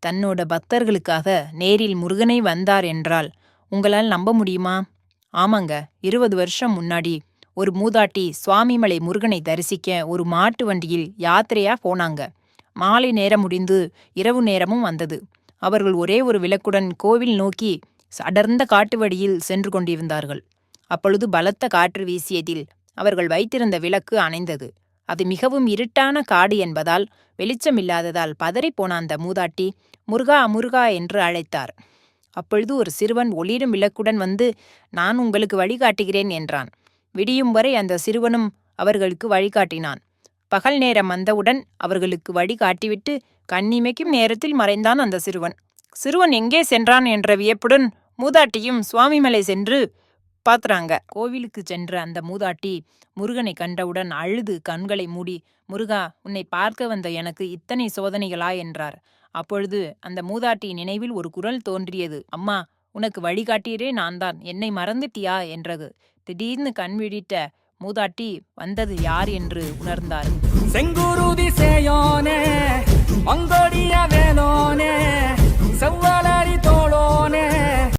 தன்னோட பக்தர்களுக்காக நேரில் முருகனே வந்தார் என்றால் உங்களால் நம்ப முடியுமா? ஆமாங்க, 20 வருஷம் முன்னாடி ஒரு மூதாட்டி சுவாமிமலை முருகனை தரிசிக்க ஒரு மாட்டு வண்டியில் யாத்திரையா போனாங்க. மாலை நேரம் முடிந்து இரவு நேரமும் வந்தது. அவர்கள் ஒரே ஒரு விளக்குடன் கோவில் நோக்கி அடர்ந்த காட்டு வழியில் சென்று கொண்டிருந்தார்கள். அப்பொழுது பலத்த காற்று வீசியதில் அவர்கள் வைத்திருந்த விளக்கு அணைந்தது. அது மிகவும் இருட்டான காடு என்பதால் வெளிச்சமில்லாததால் பதறிப்போன அந்த மூதாட்டி முருகா முருகா என்று அழைத்தார். அப்பொழுது ஒரு சிறுவன் ஒளிரும் விளக்குடன் வந்து, நான் உங்களுக்கு வழிகாட்டுகிறேன் என்றான். விடியும் வரை அந்த சிறுவனும் அவர்களுக்கு வழிகாட்டினான். பகல் நேரம் வந்தவுடன் அவர்களுக்கு வழிகாட்டிவிட்டு கண்ணிமைக்கும் நேரத்தில் மறைந்தான் அந்த சிறுவன். சிறுவன் எங்கே சென்றான் என்ற வியப்புடன் மூதாட்டியும் சுவாமிமலை சென்று பாத்துறாங்க. கோவிலுக்கு சென்ற அந்த மூதாட்டி முருகனை கண்டவுடன் அழுது கண்களை மூடி, முருகா, உன்னை பார்க்க வந்த எனக்கு இத்தனை சோதனைகளா என்றார். அப்பொழுது அந்த மூதாட்டியின் நினைவில் ஒரு குரல் தோன்றியது. அம்மா, உனக்கு வழிகாட்டியரே நான்தான், என்னை மறந்துட்டியா என்றது. திடீர்னு கண் விழிட்ட மூதாட்டி வந்தது யார் என்று உணர்ந்தார். செங்குருதி சேயோனே அங்க